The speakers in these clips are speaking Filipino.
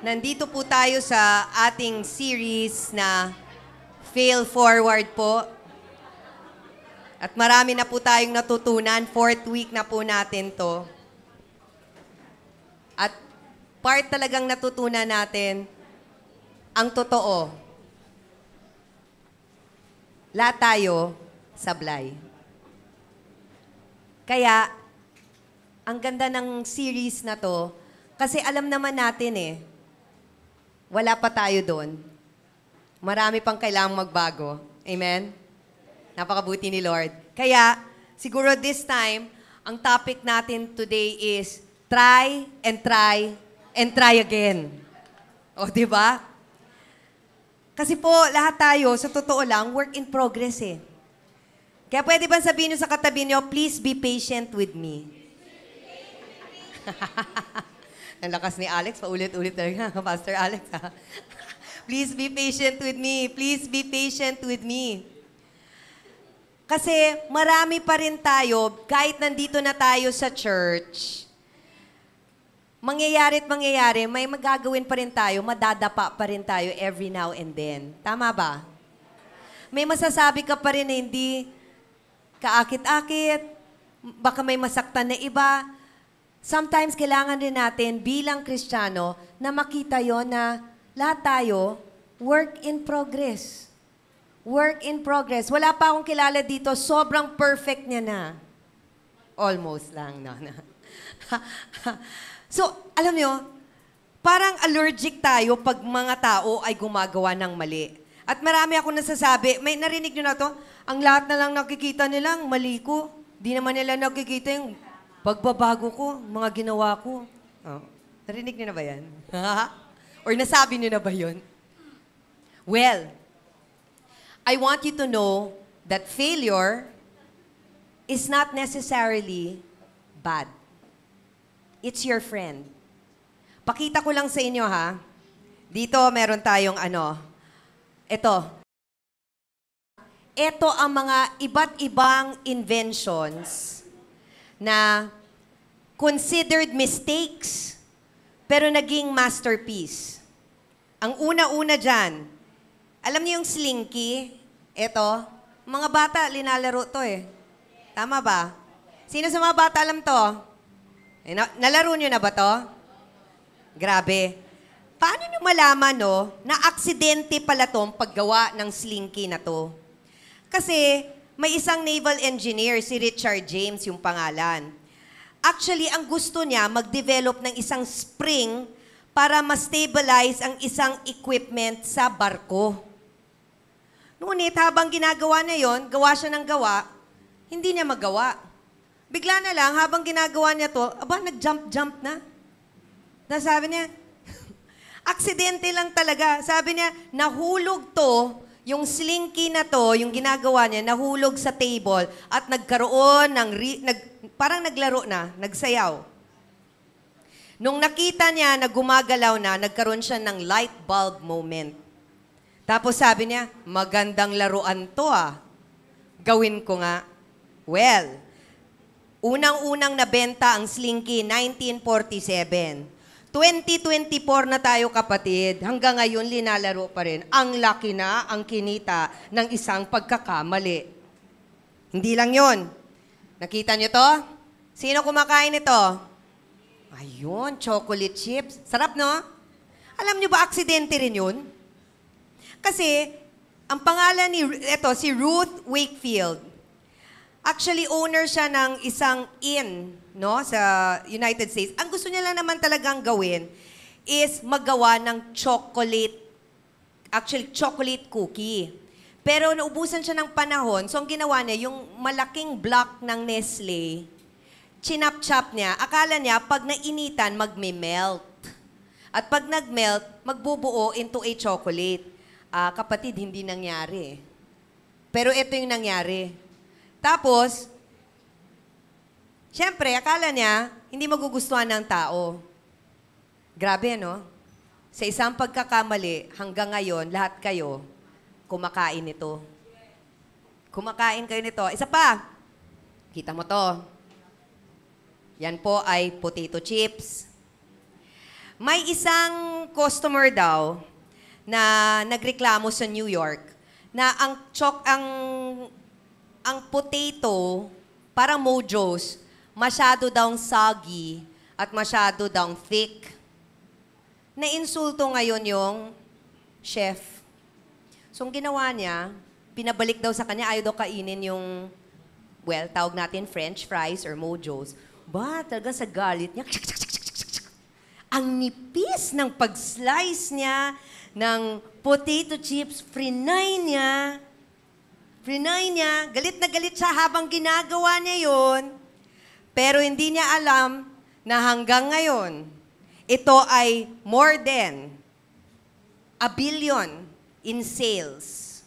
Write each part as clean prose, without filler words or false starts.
Nandito po tayo sa ating series na Fail Forward po. At marami na po tayong natutunan. 4th week na po natin to. At part talagang natutunan natin ang totoo. Lahat tayo sablay. Kaya, ang ganda ng series na to, kasi alam naman natin wala pa tayo doon. Marami pang kailangang magbago. Amen? Napakabuti ni Lord. Kaya, siguro this time, ang topic natin today is try and try and try again. O, di ba? Kasi po, lahat tayo, sa totoo lang, work in progress Kaya pwede ba sabihin nyo sa katabi nyo, please be patient with me. Ang lakas ni Alex, paulit-ulit talaga, Pastor Alex. Please be patient with me. Please be patient with me. Kasi marami pa rin tayo, kahit nandito na tayo sa church, mangyayari, may magagawin pa rin tayo, madadapa pa rin tayo every now and then. Tama ba? May masasabi ka pa rin na hindi kaakit-akit, baka may masaktan na iba. Sometimes kailangan din natin bilang Kristiyano na makita yon na lahat tayo work in progress. Work in progress. Wala pa akong kilala dito, sobrang perfect niya na. Almost lang, no? So, alam nyo, parang allergic tayo pag mga tao ay gumagawa ng mali. At marami ako nasasabi, may narinig nyo na to, ang lahat na lang nakikita nilang mali ko. Di naman nila nakikita yung pagbabago ko, mga ginawa ko. Oh. Narinig niyo na ba yan? Or nasabi niyo na ba yun? Well, I want you to know that failure is not necessarily bad. It's your friend. Pakita ko lang sa inyo, ha? Dito, meron tayong Ito ang mga iba't ibang inventions na considered mistakes, pero naging masterpiece. Ang una-una dyan, alam niyo yung slinky? Ito, mga bata, linalaro to Tama ba? Sino sa mga bata alam to? Nalaro niyo na ba to? Grabe. Paano niyo malaman, na aksidente pala tong paggawa ng slinky na to? Kasi, may isang naval engineer, si Richard James, yung pangalan. Actually, ang gusto niya, mag-develop ng isang spring para ma-stabilize ang isang equipment sa barko. Ngunit, habang ginagawa niya yon, gawa siya ng gawa, hindi niya magawa. Bigla na lang, habang ginagawa niya to, nag-jump-jump na. Sabi niya, aksidente lang talaga. Sabi niya, nahulog to, yung slinky na to, yung ginagawa niya, nahulog sa table at nagkaroon ng, parang naglaro na, nagsayaw. Nung nakita niya na gumagalaw na, nagkaroon siya ng light bulb moment. Tapos sabi niya, magandang laruan to Gawin ko nga. Well, unang-unang nabenta ang slinky, 1947. 2024 na tayo, kapatid. Hanggang ngayon, linalaro pa rin. Ang laki na ang kinita ng isang pagkakamali. Hindi lang yon. Nakita nyo to? Sino kumakain ito? Ayun, chocolate chips. Sarap, no? Alam nyo ba, aksidente rin yun? Kasi, ang pangalan si Ruth Wakefield. Actually, owner siya ng isang inn, sa United States. Ang gusto niya lang naman talagang gawin is magawa ng chocolate cookie. Pero naubusan siya ng panahon, so ang ginawa niya, yung malaking block ng Nestle, chinap-chop niya, akala niya, pag nainitan, magme-melt. At pag nag-melt, magbubuo into a chocolate. Kapatid, hindi nangyari. Pero ito yung nangyari. Tapos, siyempre, akala niya, hindi magugustuhan ng tao. Grabe, no? Sa isang pagkakamali, hanggang ngayon, lahat kayo, kumakain nito. Kumakain kayo nito. Isa pa, kita mo to. Yan po ay potato chips. May isang customer daw na nagreklamo sa New York na ang potato, parang Mojo's, masyado daw soggy at masyado daw thick. Nainsulto ngayon yung chef. So, ang ginawa niya, pinabalik daw sa kanya, ayaw daw kainin yung, well, tawag natin French fries or Mojo's. Ba, talaga sa galit niya, ang nipis ng pag-slice niya ng potato chips, frinay niya, galit na galit siya habang ginagawa niya yon. Pero hindi niya alam na hanggang ngayon, ito ay more than $1 billion in sales.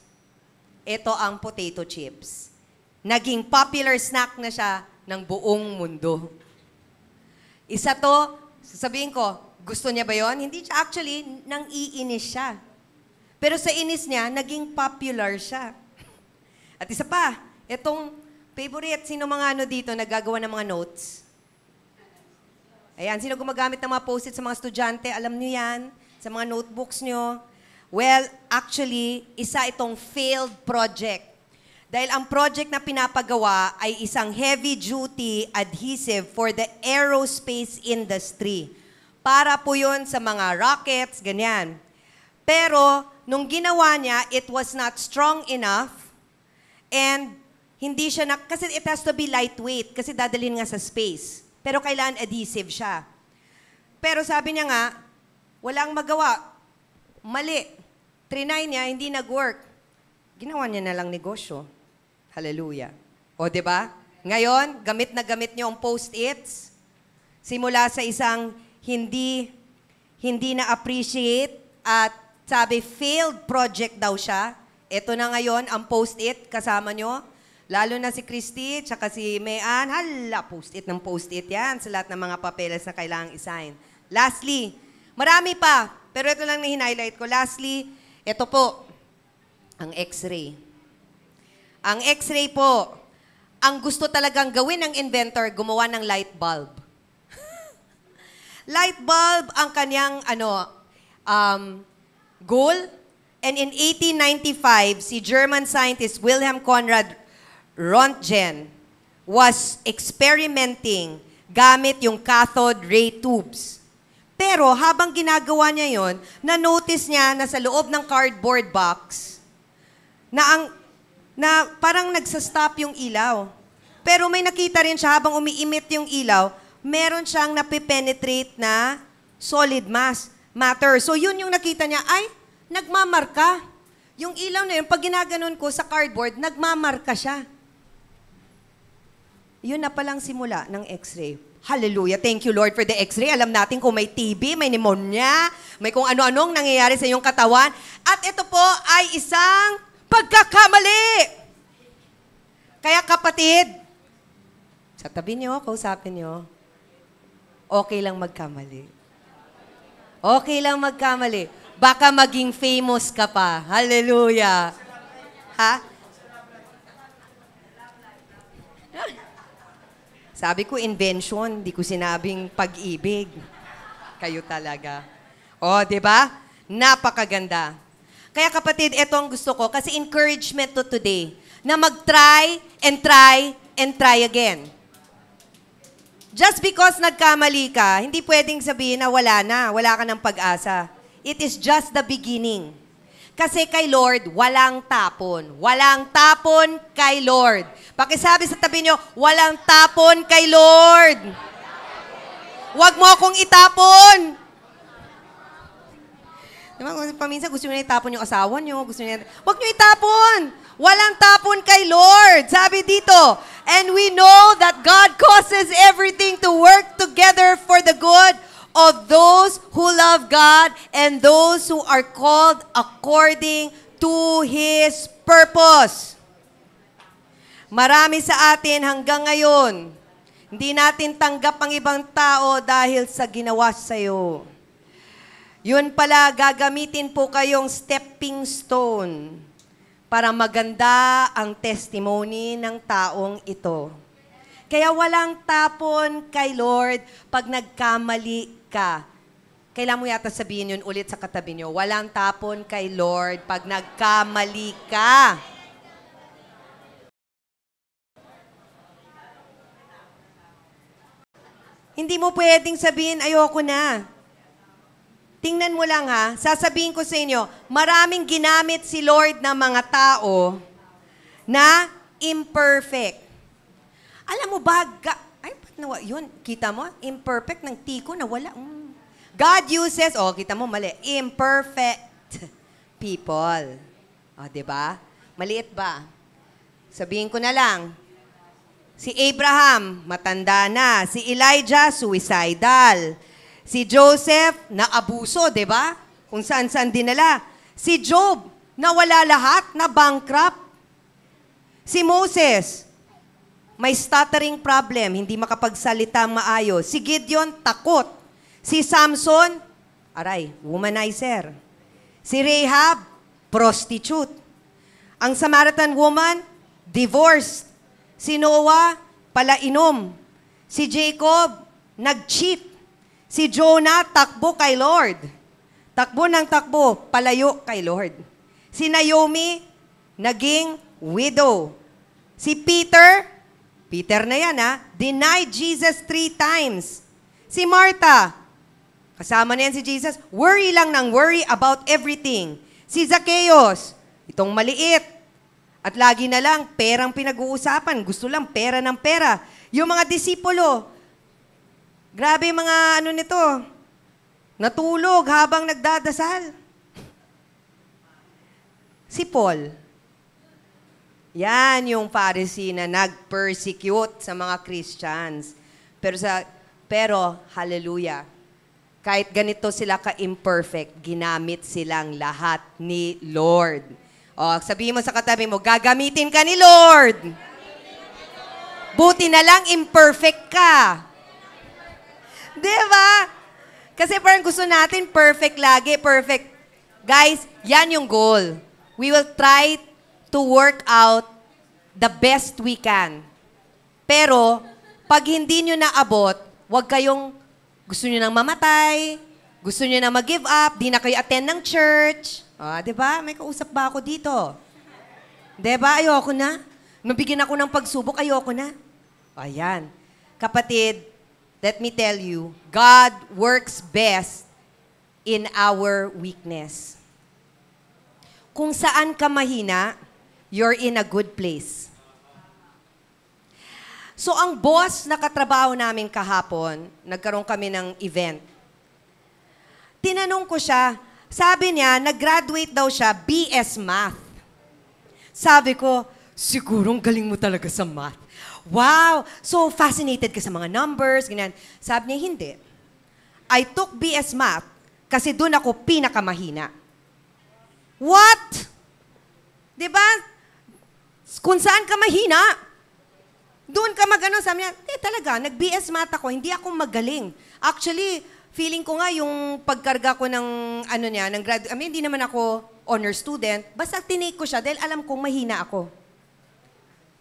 Ito ang potato chips. Naging popular snack na siya ng buong mundo. Isa to, sasabihin ko, gusto niya ba yon? Hindi siya. Actually, nang iinis siya. Pero sa inis niya, naging popular siya. At isa pa, itong favorite, sino mga ano dito nagagawa ng mga notes? Ayan, sino gumagamit ng mga post-it sa mga estudyante? Alam niyo yan? Sa mga notebooks niyo? Well, actually, isa itong failed project. Dahil ang project na pinapagawa ay isang heavy-duty adhesive for the aerospace industry. Para po yun sa mga rockets, ganyan. Pero, nung ginawa niya, it was not strong enough and hindi siya kasi it has to be lightweight kasi dadalhin nga sa space. Pero kailangan adhesive siya. Pero sabi niya nga, walang magawa. Mali. Trinay niya, hindi nag-work. Ginawa niya na lang negosyo. Hallelujah. O, di ba? Ngayon, gamit na gamit niyo ang post-its. Simula sa isang hindi na-appreciate at sabi, failed project daw siya. Ito na ngayon, ang post-it, kasama niyo. Lalo na si Christy, tsaka si Mayan. Hala, post-it ng post-it yan sa lahat ng mga papeles na kailangang isign. Lastly, marami pa, pero ito lang na hinighlight ko. Lastly, ito po, ang X-ray. Ang X-ray po, ang gusto talagang gawin ng inventor, gumawa ng light bulb. Light bulb ang kanyang goal. And in 1895, si German scientist Wilhelm Conrad Röntgen was experimenting gamit yung cathode ray tubes. Pero habang ginagawa niya yon, na-notice niya na sa loob ng cardboard box na parang nagsa-stop yung ilaw. Pero may nakita rin siya habang umiimit yung ilaw, meron siyang napipenetrate na solid matter. So yun yung nakita niya, ay, nagmamarka. Yung ilaw na yun, pag ginaganon ko sa cardboard, nagmamarka siya. Yun na palang simula ng X-ray. Hallelujah. Thank you, Lord, for the X-ray. Alam natin kung may TB, may pneumonia, may kung ano-anong nangyayari sa iyong katawan. At ito po ay isang pagkakamali. Kaya kapatid, sa tabi niyo, kausapin niyo, okay lang magkamali. Okay lang magkamali. Baka maging famous ka pa. Hallelujah. Ha? Sabi ko, invention. Di ko sinabing pag-ibig. Kayo talaga. O, di ba? Napakaganda. Kaya kapatid, ito ang gusto ko. Kasi encouragement to today. Na mag-try and try and try again. Just because nagkamali ka, hindi pwedeng sabihin na wala ka ng pag-asa. It is just the beginning. Kasi kay Lord, walang tapon. Walang tapon kay Lord. Pakisabi sa tabi nyo, walang tapon kay Lord. Huwag mo akong itapon. Diba, paminsan gusto nyo na itapon yung asawa nyo. Huwag nyo itapon. Walang tapon kay Lord. Sabi dito, and we know that God causes everything to work together for the good of those who love God and those who are called according to His purpose. Marami sa atin hanggang ngayon, hindi natin tanggap ang ibang tao dahil sa ginawa sa'yo. Yun pala, gagamitin po kayong stepping stone para maganda ang testimony ng taong ito. Kaya walang tapon kay Lord pag nagkamali ka. kailangan mo yata sabihin yun ulit sa katabi nyo, walang tapon kay Lord pag nagkamali ka. Hindi mo pwedeng sabihin, ayoko na. Tingnan mo lang ha, sasabihin ko sa inyo, maraming ginamit si Lord na mga tao na imperfect. Alam mo ba, yun, kita mo, imperfect ng tiko na wala. God uses, kita mo, mali, imperfect people. Diba? Maliit ba? Sabihin ko na lang, si Abraham, matanda na. Si Elijah, suicidal. Si Joseph, naabuso, di ba? Kung saan-saan dinala. Si Job, nawala lahat, na bankrupt. Si Moses, may stuttering problem, hindi makapagsalita maayos. Si Gideon, takot. Si Samson, womanizer. Si Rahab, prostitute. Ang Samaritan woman, divorced. Si Noah, palainom. Si Jacob, nag-cheat. Si Jonah, takbo kay Lord. Takbo ng takbo, palayo kay Lord. Si Naomi, naging widow. Si Peter na yan denied Jesus 3 times. Si Martha, kasama na yan si Jesus, worry lang ng worry about everything. Si Zacchaeus, itong maliit, at lagi na lang perang pinag-uusapan, gusto lang pera ng pera. Yung mga disipulo, grabe yung mga nito, natulog habang nagdadasal. Si Paul, yan yung Pharisee na nag-persecute sa mga Christians. Pero hallelujah, kahit ganito sila ka-imperfect, ginamit silang lahat ni Lord. Sabihin mo sa katabi mo, gagamitin ka ni Lord. Buti na lang imperfect ka. Diba? Kasi parang gusto natin perfect lagi, perfect. Guys, yan yung goal. We will try to work out the best we can. Pero, pag hindi nyo naabot, huwag kayong gusto nyo nang mamatay, gusto nyo nang mag-give up, di na kayo attend ng church. Diba? May kausap ba ako dito? Diba? Ayoko na. Nabigyan ako ng pagsubok, ayoko na. Ayan. Kapatid, let me tell you, God works best in our weakness. Kung saan ka mahina, you're in a good place. So, ang boss na katrabaho namin kahapon, nagkaroon kami ng event. Tinanong ko siya, sabi niya, nag-graduate daw siya, BS Math. Sabi ko, sigurong galing mo talaga sa math. Wow! So, fascinated ka sa mga numbers, ganyan. Sabi niya, hindi. I took BS Math kasi doon ako pinakamahina. What? Diba? Kung saan ka mahina, doon ka magano. Sabi niya, talaga, nag-BS Math ako, hindi ako magaling. Actually, feeling ko nga yung pagkarga ko ng, hindi naman ako honor student, basta tinake ko siya dahil alam kong mahina ako.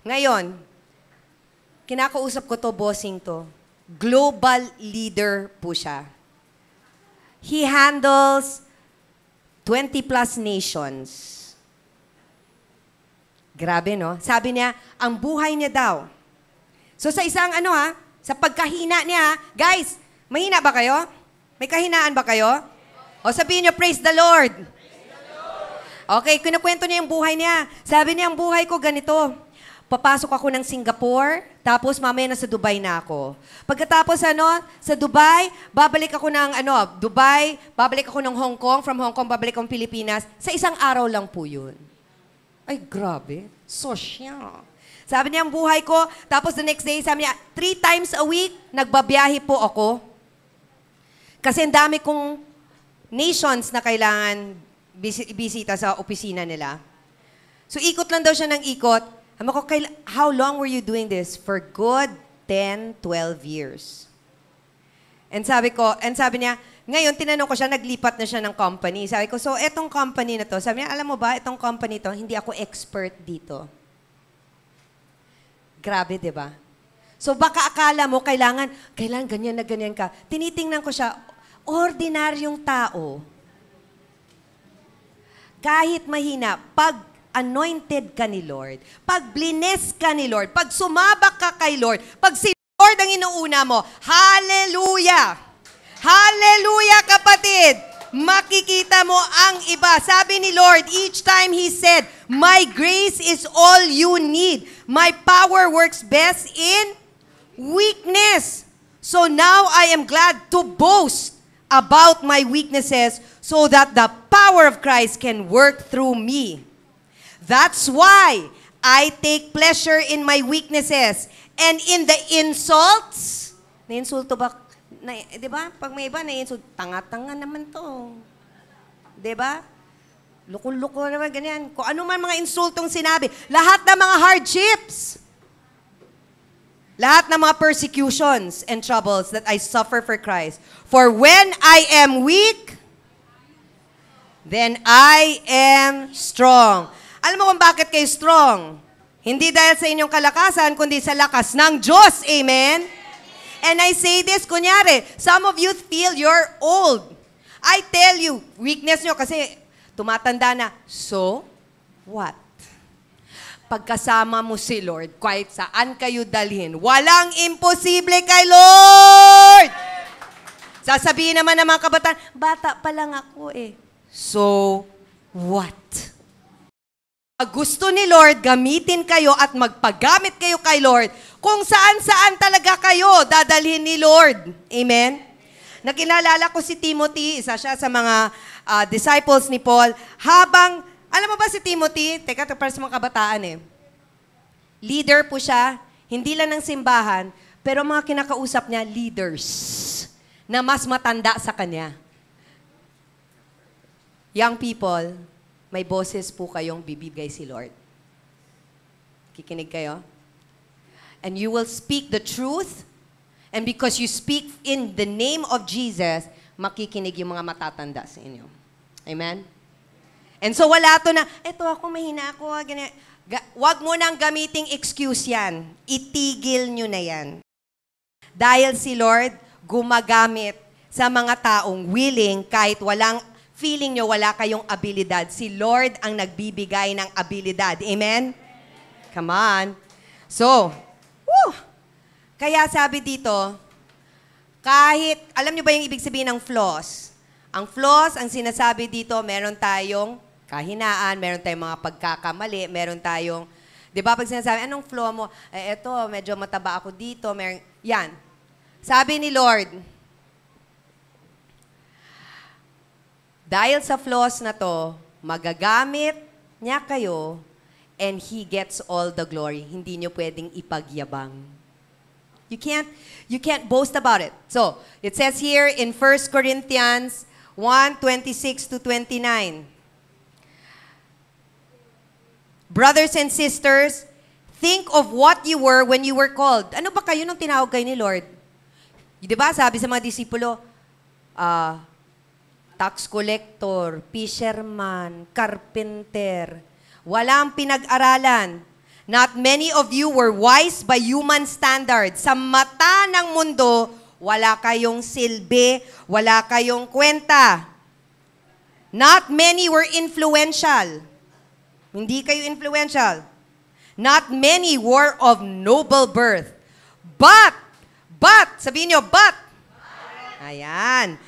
Ngayon, kinakausap ko to, bossing to. Global leader po siya. He handles 20 plus nations. Grabe, no? Sabi niya, ang buhay niya daw. So sa isang sa pagkahina niya, guys, mahina ba kayo? May kahinaan ba kayo? O sabihin niyo, praise the Lord. Okay, kinukwento niya yung buhay niya. Sabi niya, ang buhay ko ganito. Papasok ako ng Singapore, tapos mamaya nasa Dubai na ako. Pagkatapos sa Dubai, babalik ako ng Dubai, babalik ako ng Hong Kong, from Hong Kong, babalik akong Pilipinas. Sa isang araw lang po yun. Ay, grabe. Social. Sabi niya, ang buhay ko, tapos the next day, sabi niya, 3 times a week, nagbabiyahe po ako. Kasi ang dami kong nations na kailangan bisita sa opisina nila. So, ikot lang daw siya ng ikot. How long were you doing this? For good 10, 12 years. And sabi niya, ngayon, tinanong ko siya, naglipat na siya ng company. Sabi ko, so, etong company na to, sabi niya, alam mo ba, etong company to, hindi ako expert dito. Grabe, di ba? So, baka akala mo, kailangan ganyan na ganyan ka. Tinitingnan ko siya, ordinaryong tao, kahit mahina, pag anointed ka ni Lord, pag blines ka ni Lord, pag sumabak ka kay Lord, pag si Lord ang inuuna mo, hallelujah! Hallelujah, kapatid! Makikita mo ang iba. Sabi ni Lord, each time He said, my grace is all you need. My power works best in weakness. So now I am glad to boast about my weaknesses so that the power of Christ can work through me. That's why I take pleasure in my weaknesses and in the insults. Na-insulto ba? Di ba? Pag may iba na-insult, tanga-tanga naman to. Di ba? Lukol-lukol naman, ganyan. Kung ano man mga insultong sinabi. Lahat ng mga hardships. Lahat ng mga persecutions and troubles that I suffer for Christ. For when I am weak, then I am strong. Alam mo kung bakit kayo strong? Hindi dahil sa inyong kalakasan, kundi sa lakas ng Diyos. Amen? And I say this, kunyari, some of you feel you're old. I tell you, weakness nyo kasi tumatanda na. So, what? Pagkasama mo si Lord, kahit saan kayo dalhin, walang imposible kay Lord! Sasabihin naman ng mga kabataan, bata pa lang ako eh. So, what? Pag gusto ni Lord, gamitin kayo at magpagamit kayo kay Lord, kung saan-saan talaga kayo dadalhin ni Lord. Amen? Nakilala ko si Timothy, isa siya sa mga disciples ni Paul. Habang, alam mo ba si Timothy? Teka, ito para sa mga kabataan eh. Leader po siya, hindi lang ng simbahan, pero mga kinakausap niya, leaders, na mas matanda sa kanya. Young people, may boses po kayong bibigay si Lord. Kikinig kayo? And you will speak the truth, and because you speak in the name of Jesus, makikinig yung mga matatanda sa inyo. Amen? And so wala to na, eto ako, mahina ako, ganyan. Wag mo nang gamiting excuse yan. Itigil nyo na yan. Dahil si Lord gumagamit sa mga taong willing kahit walang feeling nyo wala kayong abilidad. Si Lord ang nagbibigay ng abilidad. Amen? Come on. So, kaya sabi dito, kahit, alam nyo ba yung ibig sabihin ng flaws? Ang flaws, ang sinasabi dito, meron tayong kahinaan, meron tayong mga pagkakamali, meron tayong, di ba pag sinasabi, anong flaw mo? Eto, medyo mataba ako dito, meron, yan. Sabi ni Lord, dahil sa flaws na to, magagamit niya kayo and He gets all the glory. Hindi nyo pwedeng ipagyabang. You can't boast about it. So, it says here in 1 Corinthians 1:26-29. Brothers and sisters, think of what you were when you were called. Ano ba kayo nung tinawag kayo ni Lord? Di ba sabi sa mga disipulo, tax collector, fisherman, carpenter, walang pinag-aralan. Not many of you were wise by human standards. Sa mata ng mundo, wala kayong silbi, wala kayong kwenta. Not many were influential. Hindi kayo influential. Not many were of noble birth. But, sabihin nyo, but. Ayan.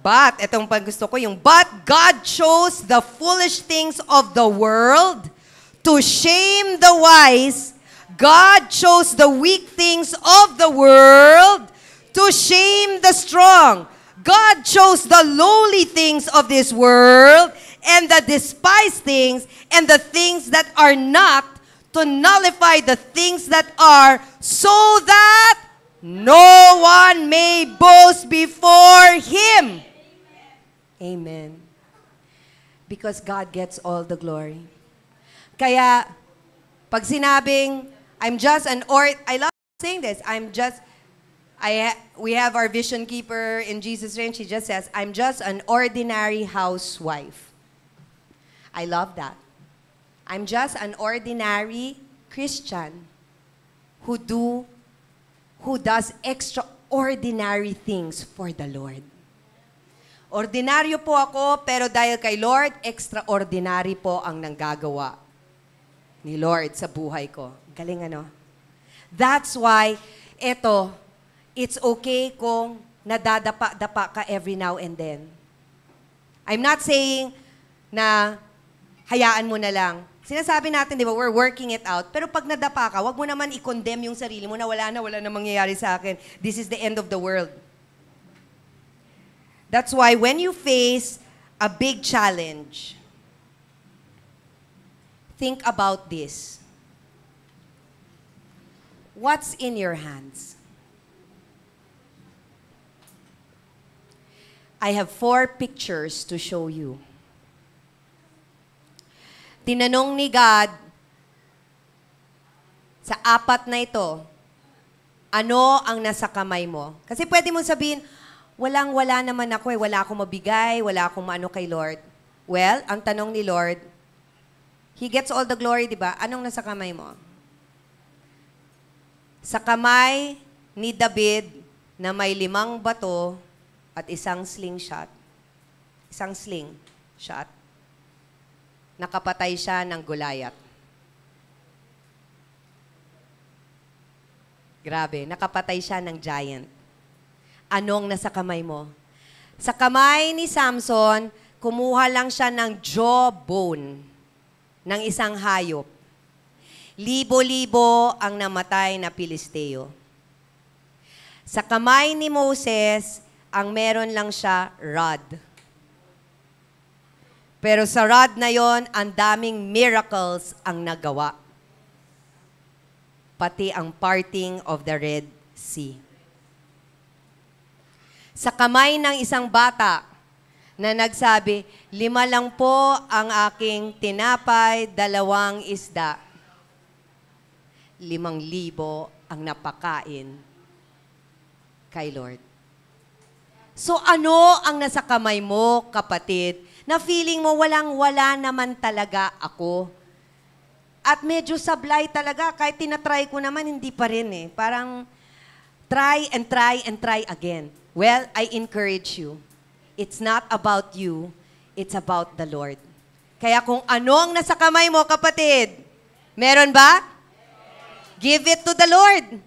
But, itong pag gusto ko, yung but God chose the foolish things of the world to shame the wise. God chose the weak things of the world to shame the strong. God chose the lowly things of this world and the despised things and the things that are not to nullify the things that are, so that no one may boast before Him. Amen. Because God gets all the glory. Kaya, pag sinabing, I love saying this, we have our vision keeper in Jesus' name, she just says, I'm just an ordinary housewife. I love that. I'm just an ordinary Christian who does extraordinary things for the Lord. Ordinaryo po ako, pero dahil kay Lord, extraordinary po ang nanggagawa ni Lord sa buhay ko. Galing ano? That's why, it's okay kung nadadapa-dapa ka every now and then. I'm not saying na hayaan mo na lang. Sinasabi natin, di ba, we're working it out. Pero pag nadapa ka, wag mo naman i-condemn yung sarili mo na wala na mangyayari sa akin. This is the end of the world. That's why when you face a big challenge, think about this. What's in your hands? I have 4 pictures to show you. Tinanong ni God sa 4 na ito, ano ang nasa kamay mo? Kasi pwede mong sabihin, walang-wala naman ako wala akong mabigay, wala akong maano kay Lord. Well, ang tanong ni Lord, He gets all the glory, di ba? Anong nasa kamay mo? Sa kamay ni David na may 5 bato at isang slingshot, nakapatay siya ng Goliath. Grabe, nakapatay siya ng giant. Anong nasa kamay mo? Sa kamay ni Samson, kumuha lang siya ng jawbone ng isang hayop. Libo-libo ang namatay na Pilisteo. Sa kamay ni Moses, ang meron lang siya rod. Pero sa rod na yon, ang daming miracles ang nagawa. Pati ang parting of the Red Sea. Sa kamay ng isang bata na nagsabi, 5 lang po ang aking tinapay, 2 isda. 5,000 ang napakain kay Lord. So ano ang nasa kamay mo, kapatid, na feeling mo walang-wala naman talaga ako? At medyo sablay talaga, kahit tinatry ko naman, hindi pa rin eh. Parang try and try and try again. Well, I encourage you. It's not about you, it's about the Lord. Kaya kung ano ang nasa kamay mo, kapatid, meron ba? Give it to the Lord.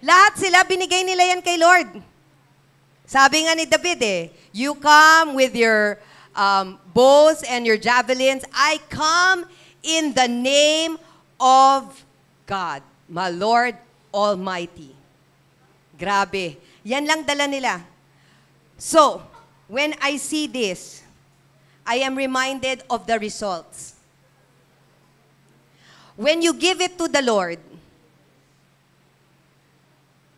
Lahat sila, binigay nila yan kay Lord. Sabi nga ni David you come with your bows and your javelins. I come in the name of God, my Lord Almighty. Grabe. Yan lang dala nila. So, when I see this, I am reminded of the results. When you give it to the Lord,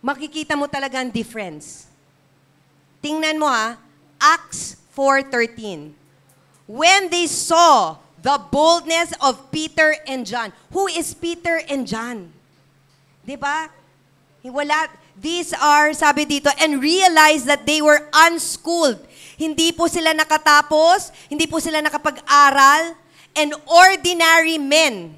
makikita mo talaga ang difference. Tingnan mo Acts 4:13. When they saw the boldness of Peter and John. Who is Peter and John? Diba? These are, sabi dito, and realized that they were unschooled. Hindi po sila nakatapos, hindi po sila nakapag-aral, and ordinary men.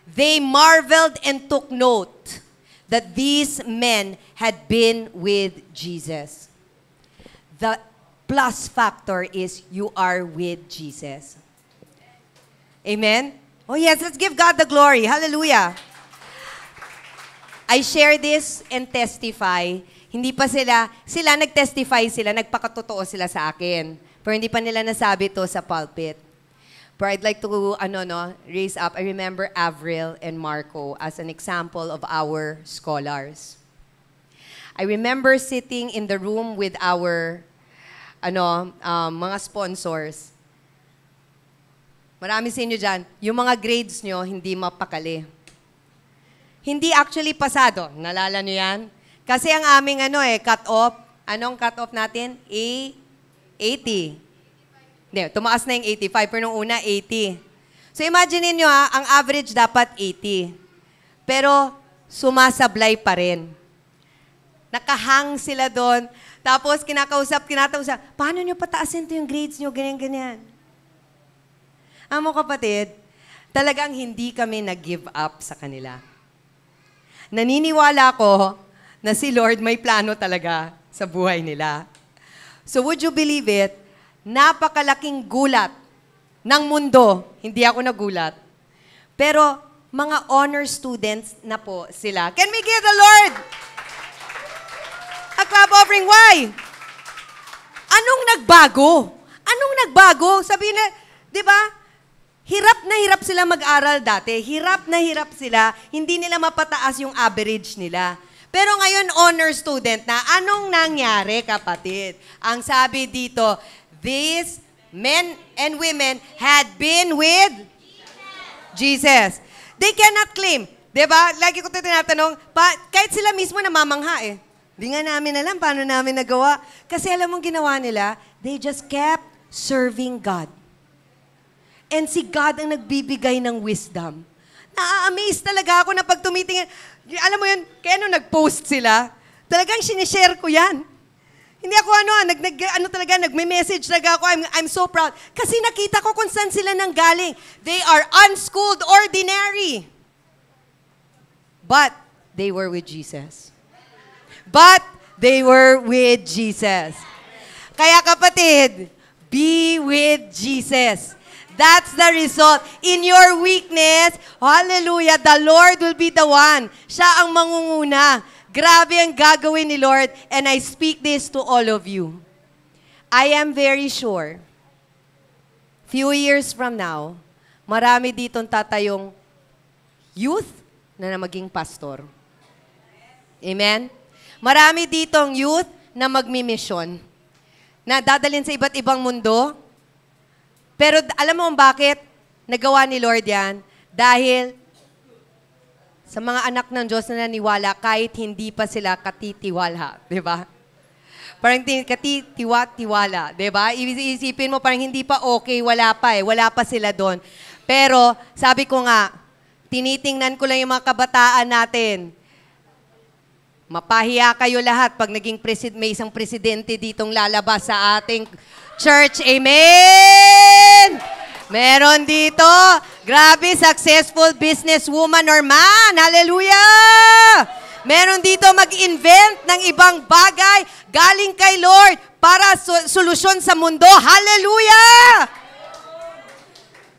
They marveled and took note that these men had been with Jesus. The plus factor is you are with Jesus. Amen? Oh yes, let's give God the glory. Hallelujah. I share this and testify. Hindi pa sila nag-testify sila, nagpakatotoo sila sa akin. Pero hindi pa nila nasabi to sa pulpit. But I'd like to raise up. I remember Avril and Marco as an example of our scholars. I remember sitting in the room with our mga sponsors. Marami sa inyo dyan, yung mga grades nyo, hindi mapakali. Hindi actually pasado. Nalala nyo yan? Kasi ang aming cut-off, anong cut-off natin? 80. Hindi, tumaas na yung 85, pero nung una, 80. So imagine nyo ang average dapat 80. Pero sumasablay pa rin. Nakahang sila doon. Tapos kinakausap, paano nyo pataasin to yung grades nyo, ganyan-ganyan. Amo kapatid, talagang hindi kami nag-give up sa kanila. Naniniwala ko na si Lord may plano talaga sa buhay nila. So would you believe it? Napakalaking gulat ng mundo. Hindi ako nagulat. Pero mga honor students na po sila. Can we give the Lord a clap offering? Why? Anong nagbago? Anong nagbago? Sabihin na, di ba? Hirap na hirap sila mag-aral dati. Hirap na hirap sila. Hindi nila mapataas yung average nila. Pero ngayon, honor student na, anong nangyari, kapatid? Ang sabi dito, these men and women had been with Jesus. They cannot claim. Diba? Lagi ko ito tinatanong, kahit sila mismo namamangha eh. Di nga namin alam paano namin nagawa. Kasi alam mong ginawa nila, they just kept serving God. And si God ang nagbibigay ng wisdom. Na-amaze talaga ako na pag tumitingin. Alam mo yun, kaya nung nag-post sila, talagang sinishare ko yan. Hindi ako nagme-message talaga ako, I'm so proud. Kasi nakita ko kung saan sila nanggaling. They are unschooled, ordinary. But they were with Jesus. But they were with Jesus. Kaya kapatid, be with Jesus. That's the result. In your weakness, hallelujah, the Lord will be the one. Siya ang mangunguna. Grabe ang gagawin ni Lord, and I speak this to all of you. I am very sure, few years from now, marami ditong tatayong youth na maging pastor. Amen? Marami ditong youth na magmimisyon, na dadalhin sa iba't ibang mundo. Pero alam mo bakit nagawa ni Lord yan? Dahil sa mga anak ng Diyos na naniwala kahit hindi pa sila katitiwala. Di ba? Parang katitiwala. Di ba? Iisipin mo parang hindi pa okay, wala pa eh. Wala pa sila doon. Pero sabi ko nga, tinitingnan ko lang yung mga kabataan natin. Mapahiya kayo lahat pag naging may isang presidente ditong lalabas sa ating church. Amen! Meron dito, grabe, successful businesswoman or man. Hallelujah! Meron dito mag-invent ng ibang bagay galing kay Lord para solusyon sa mundo. Hallelujah!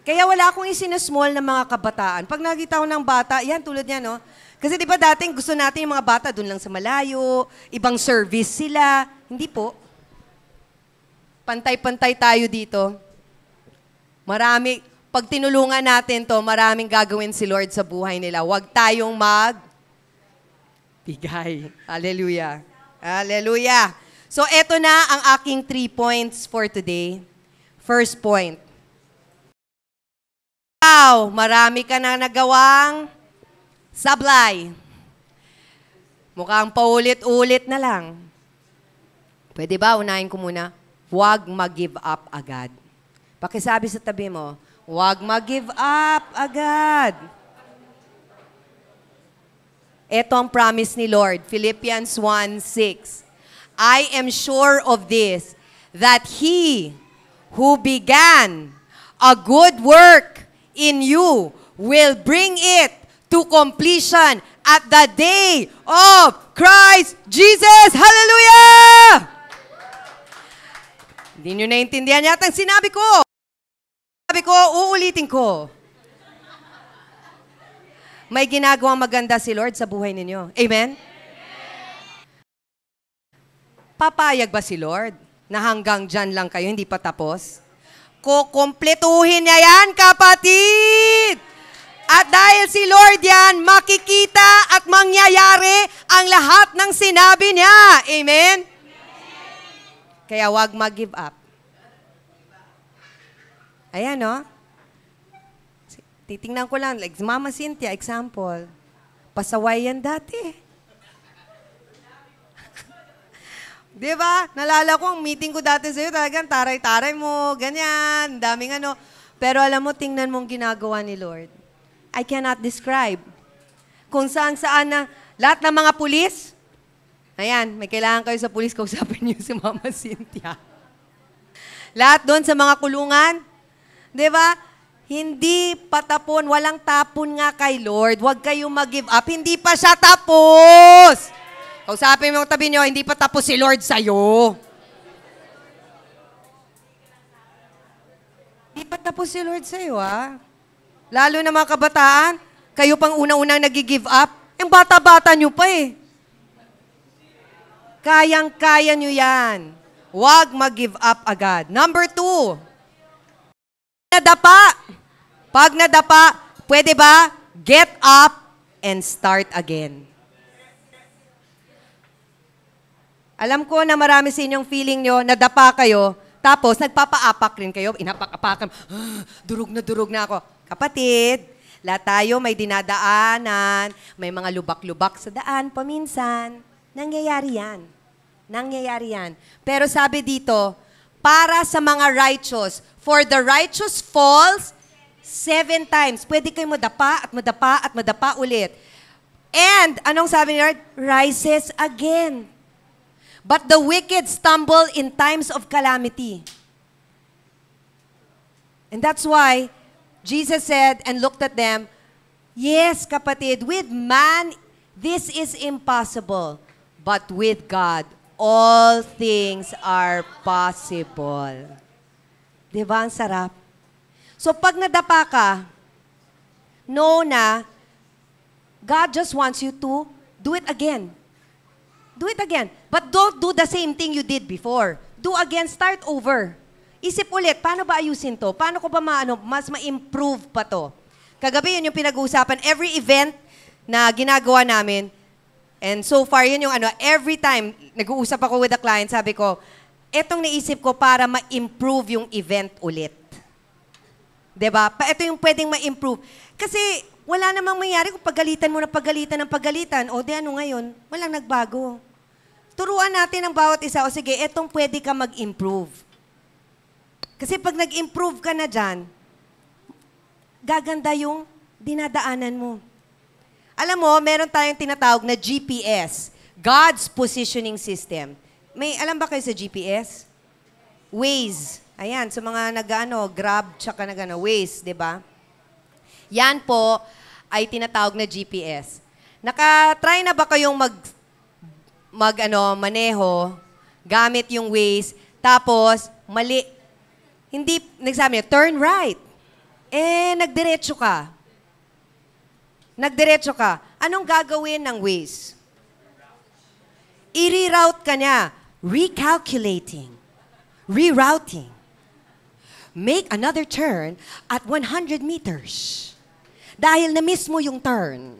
Kaya wala akong isinasmall na mga kabataan. Pag nakita ko ng bata, yan, tulad niya, no? Kasi di ba dating gusto natin yung mga bata doon lang sa malayo, ibang service sila. Hindi po. Pantay-pantay tayo dito. Marami, pag tinulungan natin to, maraming gagawin si Lord sa buhay nila. Huwag tayong bigay. Hallelujah. Hallelujah. So, eto na ang aking 3 points for today. First point. Wow, marami ka na nagawang sablay. Mukhang paulit-ulit na lang. Pwede ba? Unahin ko muna. Huwag mag-give up agad. Pakisabi sa tabi mo, huwag mag-give up agad. Ito ang promise ni Lord, Philippians 1:6. I am sure of this, that He who began a good work in you will bring it to completion at the day of Christ Jesus. Hallelujah! Hindi nyo naintindihan yata ang sinabi ko. Sabi ko, uulitin ko. May ginagawang maganda si Lord sa buhay ninyo. Amen? Papayag ba si Lord na hanggang dyan lang kayo, hindi pa tapos? Kukumpletuhin niya yan, kapatid! At dahil si Lord yan, makikita at mangyayari ang lahat ng sinabi niya. Amen? Kaya wag mag-give up. Ayan, no? Titingnan ko lang, like Mama Cynthia, example. Pasaway yan dati. Di ba? Nalala ko, ang meeting ko dati sa'yo, talagang taray-taray mo, ganyan, daming ano. Pero alam mo, tingnan mong ginagawa ni Lord. I cannot describe. Kung saan-saan na, lahat ng mga pulis, ayan, may kailangan kayo sa pulis, kausapin niyo si Mama Cynthia. Lahat doon sa mga kulungan, di ba? Hindi patapon, walang tapon nga kay Lord. Huwag kayong mag-give up. Hindi pa siya tapos. Kausapin mo tabi niyo, hindi pa tapos si Lord sa'yo. po si Lord sa'yo, ha? Lalo na mga kabataan, kayo pang unang-unang nag-give up. Yung bata-bata nyo pa eh. Kayang-kaya nyo yan. Huwag mag-give up agad. Number 2, nadapa. Pag nadapa, pwede ba? Get up and start again. Alam ko na marami sa inyong feeling nyo, nadapa kayo, tapos nagpapaapak rin kayo, inapak-apakan, durog na ako. Kapatid, lahat tayo may dinadaanan, may mga lubak-lubak sa daan paminsan. Nangyayari yan. Nangyayari yan. Pero sabi dito, para sa mga righteous, for the righteous falls 7 times. Pwede kayo madapa at madapa at madapa ulit. And, anong sabi ni Lord? Rises again. But the wicked stumble in times of calamity. And that's why Jesus said and looked at them, yes, kapatid, with man, this is impossible. But with God, all things are possible. Diba ang sarap? So pag nadapa ka, know na God just wants you to do it again. Do it again. But don't do the same thing you did before. Do again, start over. Isip ulit, paano ba ayusin to? Paano ko ba mas ma-improve pa to? Kagabi yun yung pinag-uusapan. Every event na ginagawa namin, and so far yun yung every time nag-uusap ako with the client, sabi ko, etong naisip ko para ma-improve yung event ulit. Diba? Ito yung pwedeng ma-improve. Kasi wala namang mangyari kung pagalitan mo na pagalitan ng pagalitan. O di ano ngayon, walang nagbago. Turuan natin ang bawat isa. O sige, etong pwede ka mag-improve. Kasi pag nag-improve ka na dyan, gaganda yung dinadaanan mo. Alam mo, meron tayong tinatawag na GPS, God's Positioning System. Alam ba kayo sa GPS? Waze. Ayan, sa mga Grab, tsaka Waze, di ba? Yan po ay tinatawag na GPS. Naka-try na ba kayong maneho gamit yung Waze, tapos mali, hindi, nagsabi niya, turn right. Nagdiretso ka. Nagdiretso ka. Anong gagawin ng Waze? I-reroute ka niya. Recalculating. Rerouting. Make another turn at 100 meters. Dahil na-miss mo yung turn.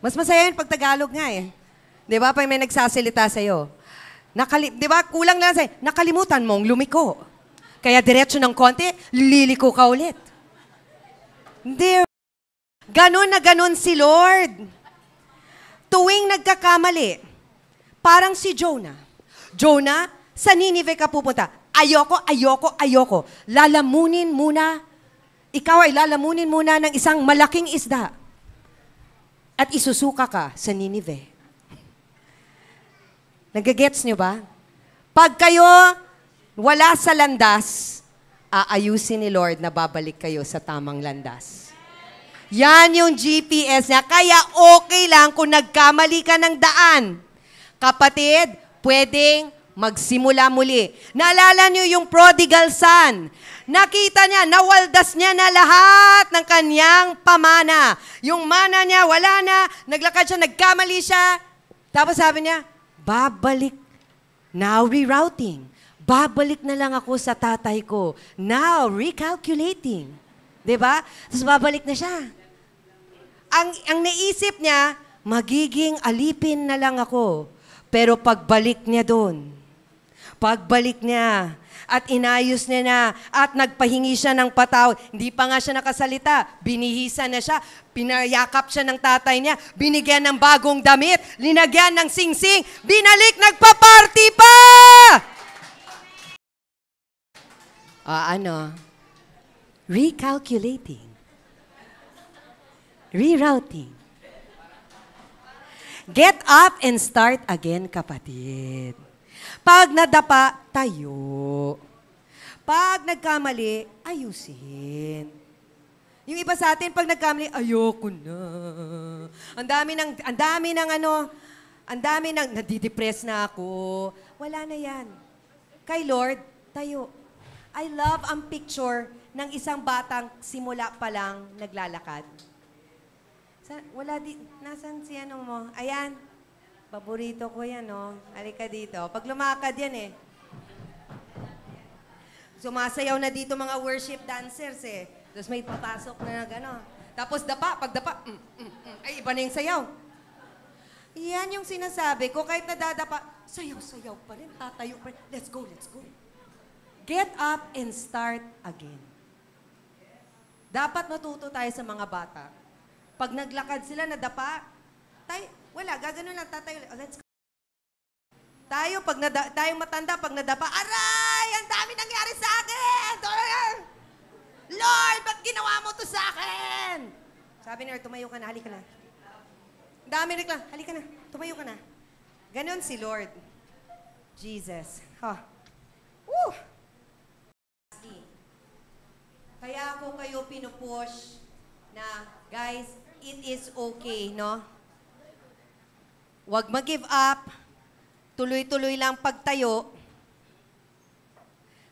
Mas masaya yun pag Tagalog nga eh. Di ba? Pag may nagsasalita sa'yo. Di ba? Kulang lang sa'yo. Nakalimutan mong lumiko. Kaya diretso ng konti, liliko ka ulit. Hindi. Ganon na ganon si Lord. Tuwing nagkakamali, parang si Jonah. Jonah, sa Ninive ka pupunta. Ayoko. Lalamunin muna. Ikaw ay lalamunin muna ng isang malaking isda. At isusuka ka sa Ninive. Nagagets nyo ba? Pag kayo wala sa landas, aayusin ni Lord na babalik kayo sa tamang landas. Yan yung GPS niya. Kaya okay lang kung nagkamali ka ng daan. Kapatid, pwedeng magsimula muli. Naalala niyo yung prodigal son. Nakita niya, nawaldas niya na lahat ng kanyang pamana. Yung mana niya, wala na. Naglakad siya, nagkamali siya. Tapos sabi niya, babalik. Now rerouting. Babalik na lang ako sa tatay ko. Now recalculating. Diba? Tapos babalik na siya. Ang naisip niya, magiging alipin na lang ako. Pero pagbalik niya doon, at inayos niya na, at nagpahingi siya ng patawad. Hindi pa nga siya nakasalita. Binihisan na siya. Pinayakap siya ng tatay niya. Binigyan ng bagong damit. Linagyan ng singsing. Binalik, nagpa-party pa! Recalculating. Rerouting. Get up and start again, kapatid. Pag nadapa, tayo. Pag nagkamali, ayusin. Yung iba sa atin, pag nagkamali, ayoko na. Ang dami ng, nadidepress na ako. Wala na yan. Kay Lord, tayo. I love ang picture ng isang batang simula pa lang naglalakad. Nasaan si ano mo? Ayan. Paborito ko yan, no? Halika dito. Pag lumakad yan, Sumasayaw na dito mga worship dancers, Tapos may papasok na gano'n. Tapos pag dapa, ay iba na yung sayaw. Yan yung sinasabi ko, kahit nadadapa, sayaw-sayaw pa rin, tatayo pa rin. Let's go, let's go. Get up and start again. Dapat matuto tayo sa mga bata. Pag naglakad sila, nadapa, wala, gagano lang, tatayo. Oh, let's go. Tayo matanda, pag nadapa, aray! Ang dami nangyari sa akin! Lord, ba't ginawa mo to sa akin? Sabi ni Lord, tumayo ka na, halika na. Dami reklam, halika na, tumayo ka na. Ganon si Lord. Jesus. Woo! Kaya ako kayo pinupush na, guys, it is okay, no? Huwag mag-give up. Tuloy-tuloy lang pagtayo.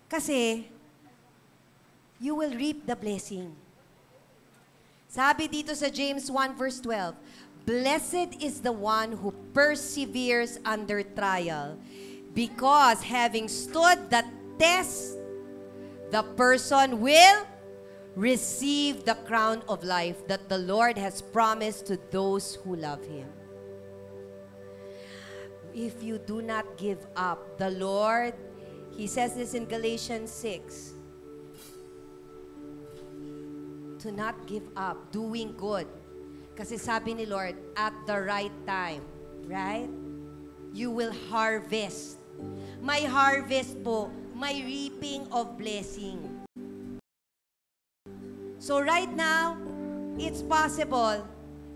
Kasi, you will reap the blessing. Sabi dito sa James 1 verse 12, Blessed is the one who perseveres under trial, because having stood the test, the person will receive the crown of life that the Lord has promised to those who love Him. If you do not give up, the Lord, He says this in Galatians 6, to not give up, doing good. Kasi sabi ni Lord, at the right time, right? You will harvest. May harvest po, may reaping of blessing. So right now, it's possible,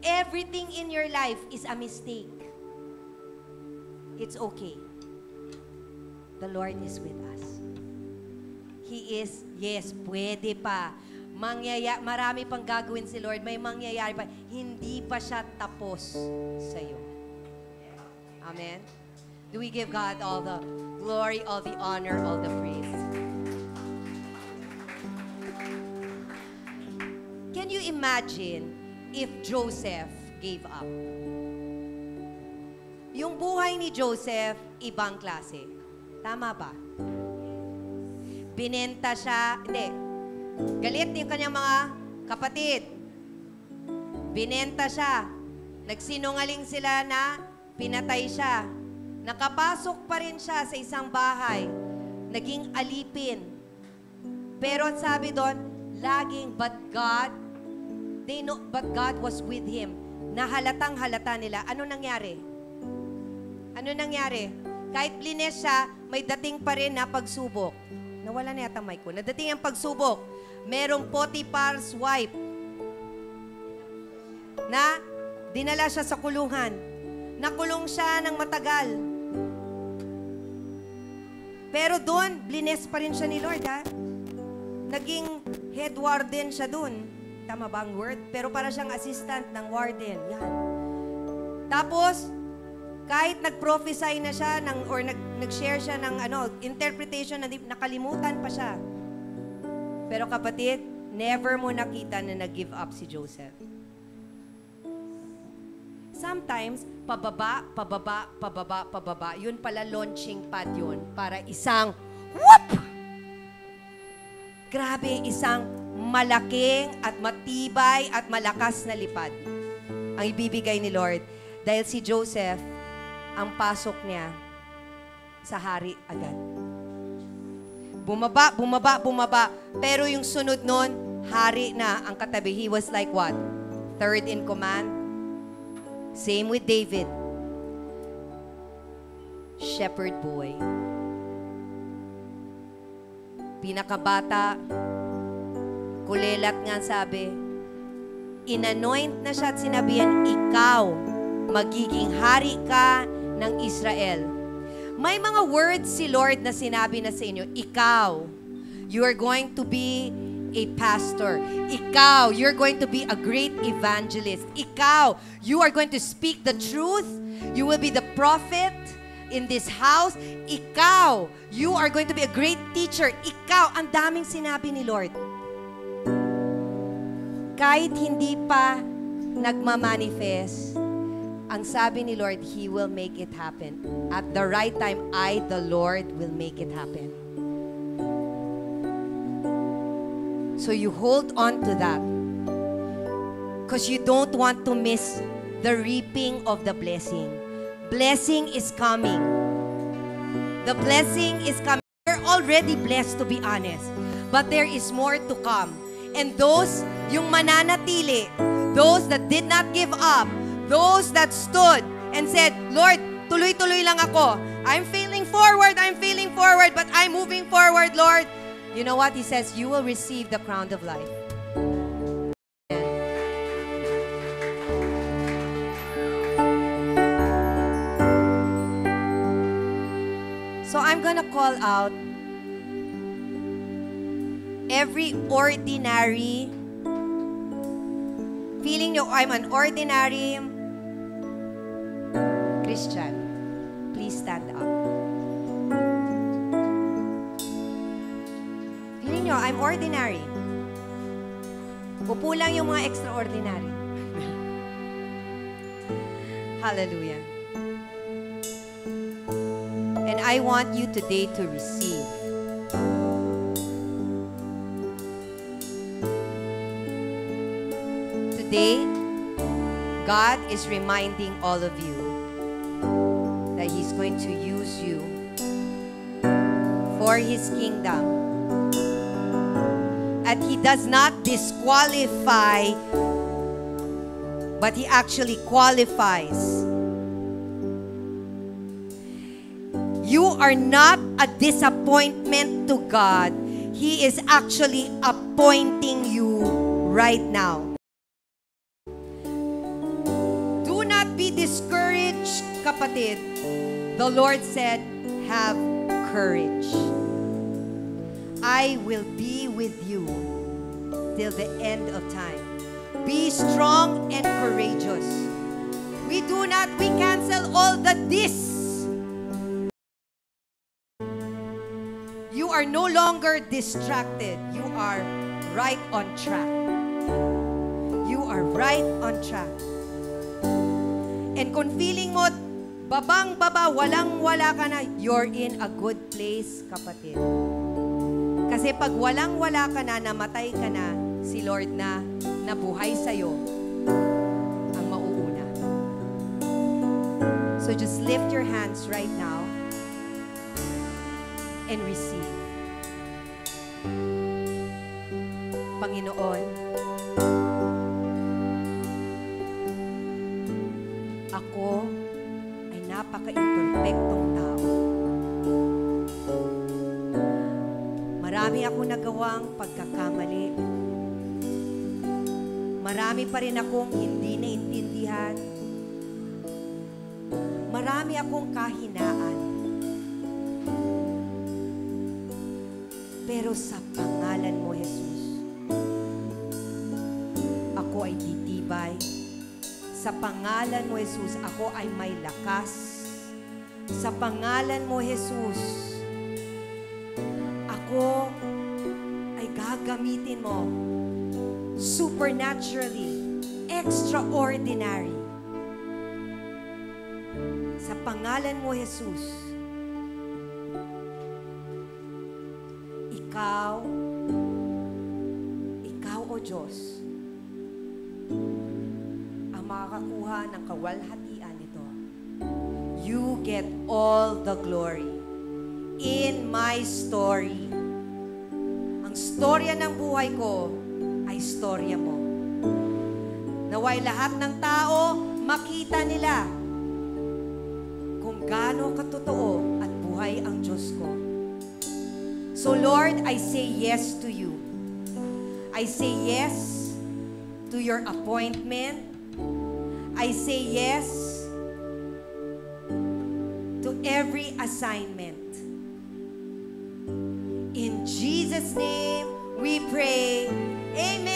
everything in your life is a mistake. It's okay. The Lord is with us. He is, yes, pwede pa. Marami pang gagawin si Lord, may mangyayari pa. Hindi pa siya tapos sa'yo. Amen? Do we give God all the glory, all the honor, all the praise? Can you imagine if Joseph gave up? Yung buhay ni Joseph, ibang klase. Tama ba? Binenta siya, hindi. Galit yung kanyang mga kapatid. Binenta siya. Nagsinungaling sila na pinatay siya. Nakapasok pa rin siya sa isang bahay. Naging alipin. Pero sabi doon, laging, but God was with him. Nahalatang halata nila. Ano nangyari? Ano nangyari? Kahit blines siya, may dating pa rin na pagsubok. Nawala na yata mic ko. Nadating ang pagsubok. Merong Potiphar's wife na dinala siya sa kulungan. Nakulong siya ng matagal. Pero doon, blines pa rin siya ni Lord, ha? Naging head warden siya doon. Tama ba ang word? Pero para siyang assistant ng warden. Yan. Tapos, kahit nag-prophesy na siya or nag-share siya ng interpretation na nakalimutan pa siya. Pero kapatid, never mo nakita na nag-give up si Joseph. Sometimes, pababa, yun pala launching pad yun para isang whoop! Grabe, isang malaking at matibay at malakas na lipad ang ibibigay ni Lord. Dahil si Joseph, ang pasok niya sa hari agad. Bumaba. Pero yung sunod nun, hari na ang katabi. He was like what? Third in command. Same with David. Shepherd boy. Pinakabata. Kulelat nga sabi. Inanoint na siya at sinabihan, ikaw, magiging hari ka ng Israel. May mga words si Lord na sinabi na sa inyo, ikaw, you are going to be a pastor. Ikaw, you're going to be a great evangelist. Ikaw, you are going to speak the truth. You will be the prophet in this house. Ikaw, you are going to be a great teacher. Ikaw, ang daming sinabi ni Lord. Kahit hindi pa nagmamanifest, ang sabi ni Lord, He will make it happen. At the right time, I, the Lord, will make it happen. So you hold on to that. Because you don't want to miss the reaping of the blessing. Blessing is coming. The blessing is coming. You're already blessed, to be honest. But there is more to come. And those, yung mananatili, those that did not give up, those that stood and said, Lord, tuloy-tuloy lang ako. I'm failing forward, but I'm moving forward, Lord. You know what? He says, you will receive the crown of life. So I'm gonna call out every ordinary, feeling nyo, I'm an ordinary Christian. Please stand up. Feeling nyo, I'm ordinary. Upo lang yung mga extraordinary. Hallelujah. And I want you today to receive. Today, God is reminding all of you that He's going to use you for His kingdom. And He does not disqualify, but He actually qualifies. You are not a disappointment to God. He is actually appointing you right now. Do not be discouraged, kapatid. The Lord said, have courage. I will be with you till the end of time. Be strong and courageous. We cancel all the this. You are no longer distracted. You are right on track. You are right on track. And kung feeling mo, babang-baba, walang-wala ka na, you're in a good place, kapatid. Kasi pag walang-wala ka na, namatay ka na, si Lord na nabuhay sa'yo ang mauuna. So just lift your hands right now and receive. Panginoon, ako ay napaka-imperfectong tao. Marami akong nagawang pagkakamali. Marami pa rin akong hindi naintindihan. Marami akong kahinaan. Pero sa pangalan mo, Jesus, ako ay titibay. Sa pangalan mo, Jesus, ako ay may lakas. Sa pangalan mo, Jesus, ako ay gagamitin mo supernaturally, extraordinary. Sa pangalan mo, Jesus, ikaw, o Diyos, ang makakakuha ng kawalhatian nito. You get all the glory in my story. Ang storya ng buhay ko ay storya mo. Naway lahat ng tao makita nila kung gaano katotoo at buhay ang Diyos ko. So Lord, I say yes to you. I say yes to your appointment. I say yes to every assignment. In Jesus' name we pray. Amen.